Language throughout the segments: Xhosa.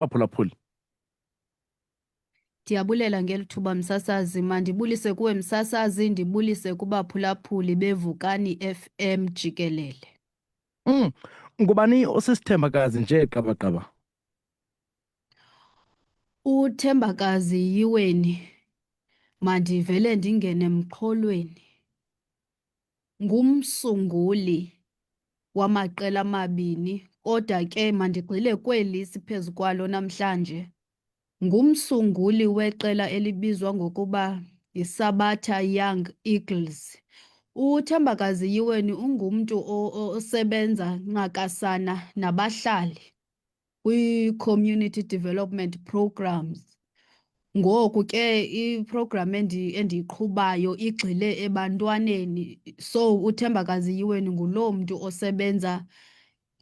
Baphulaphuli. Ndiyabulela ngeli thuba msasazi. Mandibulise kuwe msasazi, ndibulise kubaphulaphuli beVukani FM jikelele. Ngubani osisithembakazi nje qabaqaba? uThembakazi Yiweni, mandivele ndingene emxholweni, ngumsunguli wamaqela amabini kodwa ke mandigxile kweli siphezu kwalo namhlanje. Ngumsunguli weqela elibizwa ngokuba yiSabata Young Eagles. uThembakazi Yiweni ungumntu osebenza ncakasana nabahlali kwii-community development programs. Ngoku ke iprogram endiyiqhubayo igxile ebantwaneni. So uThembakazi Yiweni nguloo mntu osebenza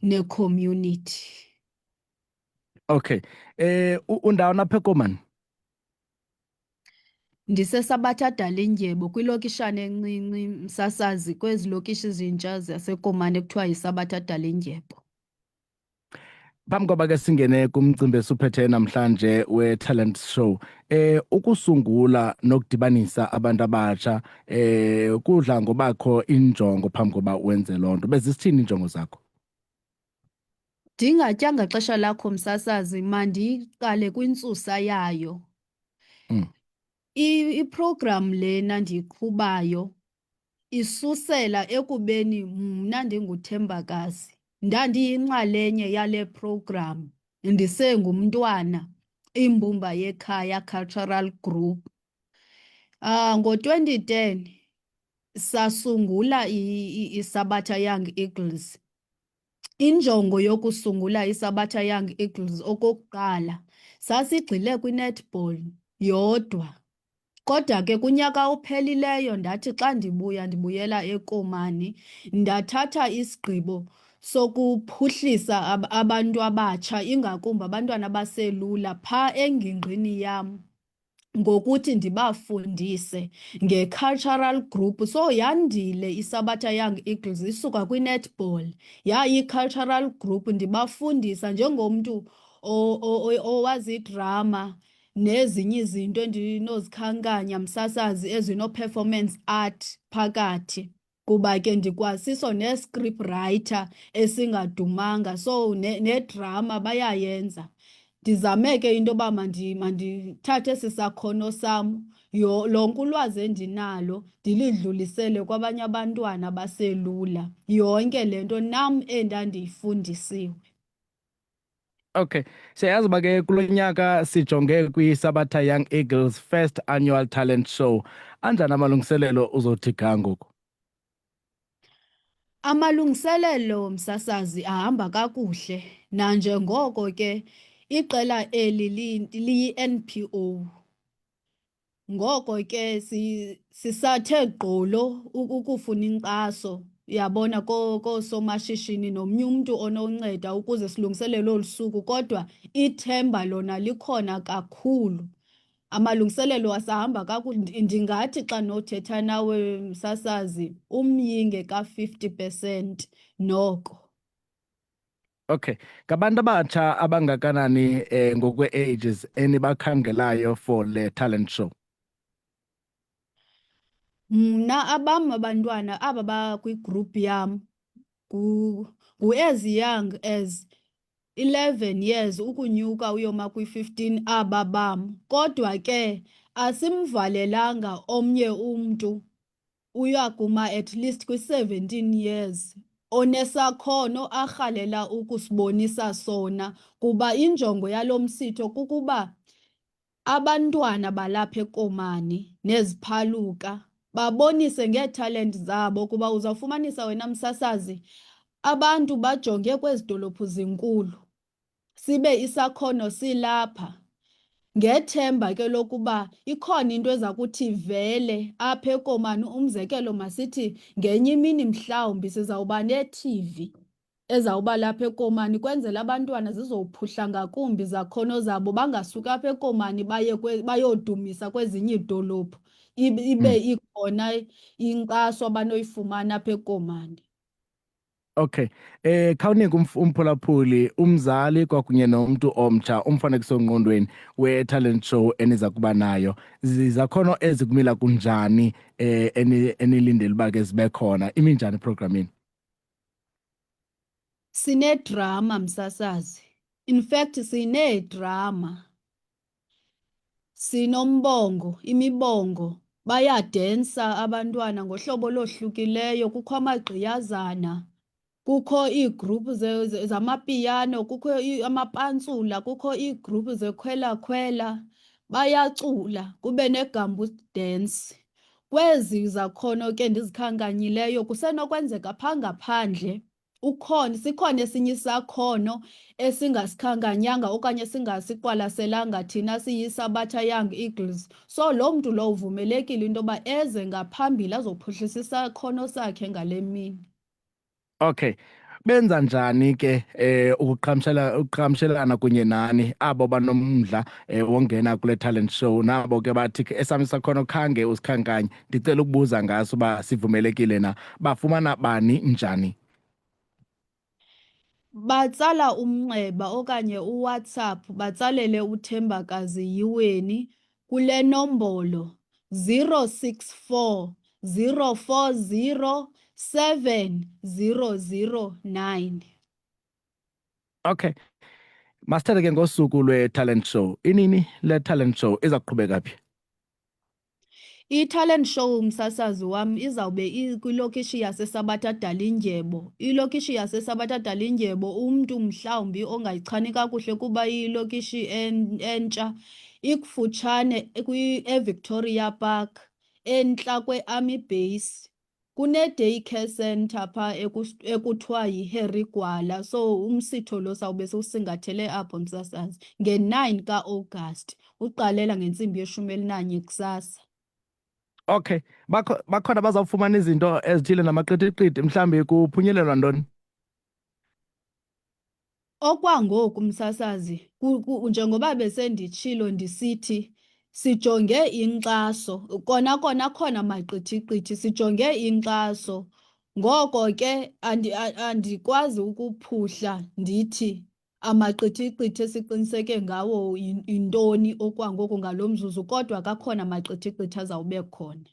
ne-community. Okay. Undawo apha eKomani? NdiseSabata Dalindyebo kwilokishana encinci msasazi kwezi lokishi zintsha zaseKomani ekuthiwa yiSabata Dalindyebo. Phambi koba ke singene kumcimbi esuphethe namhlanje we-talent show, ukusungula nokudibanisa abantu abatsha, kudla ngobakho injongo phambi koba wenze loo nto. Bezisithini iinjongo zakho? Ndingatyanga xesha lakho msasazi, mandiqale kwintsusa yayo. Mm. Iprogram lena ndiyiqhubayo isusela ekubeni mna ndinguThembakazi ndandiyinxalenye yale program ndisengumntwana, imbumba yekhaya cultural group. Ngo-2010 sasungula iSabata Young Eagles. Injongo yokusungula iSabata Young Eagles okokuqala sasigxile kwi-netball yodwa. Kodwa ke kunyaka ophelileyo ndathi xa ndibuyela eKomani ndathatha isigqibo sokuphuhlisa abantu abatsha, ingakumbi abantwana abaselula phaa engingqini yam, ngokuthi ndibafundise nge-cultural group. So yandile iSabata Young Eagles isuka kwi-netball yayi-cultural group, ndibafundisa njengomntu owazi idrama nezinye izinto endinozikhankanya msasazi ezino-performance art phakathi, kuba ke ndikwasiso ne-script writer esingadumanga, so nedrama bayayenza. Ndizame ke into yoba mandithathe esi sakhono sam, lonke ulwazi endinalo ndilidlulisele kwabanye abantwana abaselula, yonke le nto nam endandiyifundisiwe. Okay. Siyayazi uba ke kulo nyaka sijonge kwiSabata Young Eagles first annual talent show. Anjani amalungiselelo uzothi ga ngoku? Amalungiselelo msasazi ahamba kakuhle, nanjengoko ke iqela eli liyi-NPO. Ngoko ke sisathe gqolo ukufuna inkxaso, yabona, koosomashishini nomnye umntu ononceda ukuze silungiselele olu suku, kodwa ithemba lona likhona kakhulu. Amalungiselelo asahamba kakuhle. Ndingathi xa nothetha nawe msasazi umyinge ka-50% noko. Okay. Ngabantu abatsha abangakanani ngokwe-ages enibakhangelayo for le talent show? Mna abam abantwana aba bakwigroup yam ngu-as young as 11 years ukunyuka uyoma kwi-15 aba bam. Kodwa ke asimvalelanga omnye umntu uyakuma at least kwi-17 years onesakhono arhalela ukusibonisa sona, kuba injongo yalo msitho kukuba abantwana balapha eKomani neziphaluka babonise ngeetalenti zabo, kuba uzawufumanisa wena msasazi abantu bajonge kwezi dolophu zinkulu sibe isakhono silapha. Ngethemba ke lokuba ikhona into eza kuthi vele apha eKomani. Umzekelo, masithi ngenye imini mhlawumbi sizawuba ne-TV ezawuba lapha eKomani kwenzela abantwana zizowuphuhla ngakumbi izakhono zabo, bangasuki apha eKomani bayodumisa kwezinye iidolophu, ibe ikhona inkxaso abanoyifumana apha eKomani. Okay. Khawunika umphulaphuli umzali kwakunye nomuntu omtsha umfanekiso ngqondweni we-talent show eniza kuba nayo. Zizakhono ezikumila kunjani enilindele uba ke zibe khona imi njani programming? Sinedrama msasazi. In fact sinedrama. Sinombongo, imibongo. Bayadensa abantwana ngohlobo lohlukileyo. Kukho amagqiyazana, kukho iigruphu zamapiyano, kukho amapantsula, kukho iigruphu zekhwela-khwela. Bayacula, kube negambus dance. Kwezi zakhono ke ndizikhankanyileyo kusenokwenzeka phaa ngaphandle sikhona esinye isakhono esingasikhankanyanga okanye singasiqwalaselanga thina siyiSabatha Young Eagles. So loo mntu lowo uvumelekile into yoba eze ngaphambili azophuhlisa isakhono sakhe ngale mini. Okay. Benza njani ke ukuqhagamshelana kunye nani abo banomdla wongena kule talent show nabo ke bathi ke esami sakhono khange usikhankanye ndicela ukubuza ngaso uba sivumelekile na bafumana bani njani? Batsala umnxeba okanye uWhatsApp batsalele uThembakazi Yiweni kule nombolo 064 040 7009. Okay. Masithethe ke ngosuku lwe-talent show. Inini le-talent show iza kuqhubeka phi? I-talent show msasazi wam izawube ikwilokishi yaseSabatha Dalindyebo. Ilokishi yaseSabatha Dalindyebo umntu mhlawumbi ongayichani kakuhle kuba iyilokishi entsha ikufutshane eVictoria Park entla kwe-Army Base. Kune-day care center phaa ekuthiwa yiHarry Gwala. So umsitho lo sawube siwusingathele apho msasazi nge-9 kaAugust uqalela ngentsimbi ye-11 kusasa. Okay. Bakhona bazawufumana izinto ezithile namaqithiqithi mhlambi kuphunyelelwa ntoni? Okwangoku msasazi njengoba besenditshilo ndisithi sijonge inkxaso kona khona maqithiqithi sijonge inkxaso. Ngoko ke andikwazi ukuphuhla ndithi amaqithiqithi esiqiniseke ngawo yintoni okwangoku ngalo mzuzu kodwa kakhona amaqithiqithi azawube khona.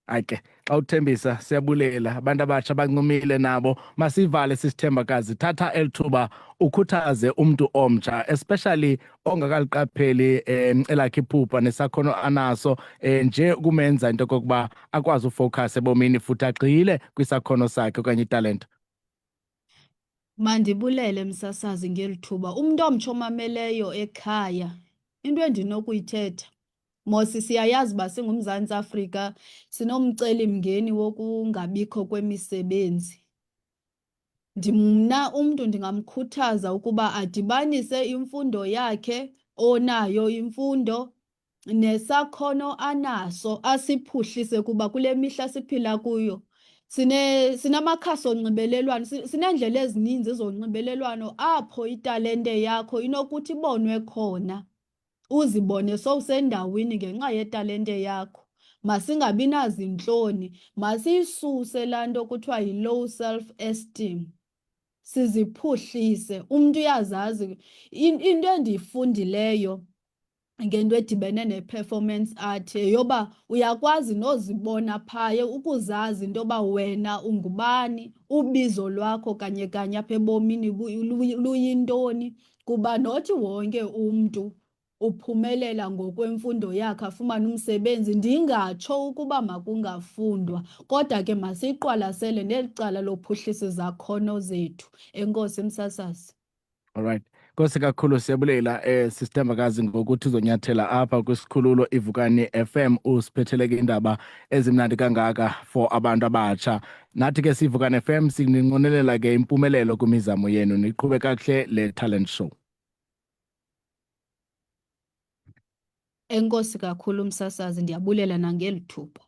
Hayi ke xa uthembisa siyabulela abantu abatsha bancumile nabo masivale sisithembakazi thatha elithuba ukhuthaze umuntu omtsha especially ongakaliqapheli elakhe iphupha nesakhono anaso nje ukumenza into kokuba akwazi ufocus ebomini futhi agxile kwisakhono sakhe okanye italente. Mandibulele msasazi ngeli thuba. Umntu omtsha omameleyo ekhaya into endinokuyithetha mosi siyayazi uba singuMzantsi Afrika sinomcelimngeni wokungabikho kwemisebenzi. Mna umntu ndingamkhuthaza ukuba adibanise imfundo yakhe onayo imfundo nesakhono anaso asiphuhlise kuba kule mihla siphila kuyo sinamakhasi onxibelelwano, sineendlela ezininzi zonxibelelwano apho italente yakho inokuthi ibonwe khona. Uzibone sowusendaweni ngenxa yetalente yakho. Masingabi nazintloni, masiyisuse laa nto kuthiwa yi-low self-esteem. Siziphuhlise, umntu uyazazi. Into endiyifundileyo ngento edibene ne-performance art yeyoba uyakwazi nozibona phaya ukuzazi into yoba wena ungubani, ubizo lwakho kanye kanye apha ebomini luyintoni. Kuba nothi wonke umntu uphumelela ngokwemfundo yakhe afumane umsebenzi. Ndingatsho ukuba makungafundwa kodwa ke masiyiqwalasele neli cala lophuhlisa izakhono zethu. Enkosi msasazi. Alright. Nkosi kakhulu siyabulela sisithembakazi ngokuthi uzonyathela apha kwisikhululo iVukani FM usiphetheleke indaba ezimnandi kangaka for abantu abatsha. Nathi ke siVukani FM sininqonelela ke impumelelo kwimizamo yenu niqhube kakuhle le talent show. Enkosi kakhulu msasazi ndiyabulela nangeli thuba.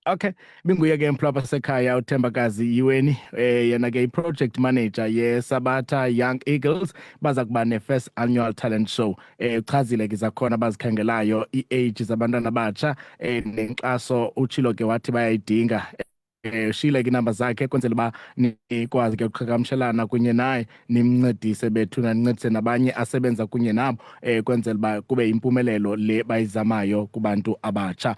Okay, binguye ke mhlaba sekhaya uThembakazi Yiweni yena ke i-project manager yeSabatha Young Eagles baza kuba ne-first annual talent show. Uchazile ke zakhona bazikhangelayo i-age zabantwana abatsha nenkxaso utshilo ke wathi bayayidinga shile ke inamba zakhe kwenzela uba nikwazi ke ukuqhagamshelana kunye naye nimncedise bethuna nincedise nabanye asebenza kunye nabo kwenzela uba kube yimpumelelo le bayizamayo kubantu abatsha.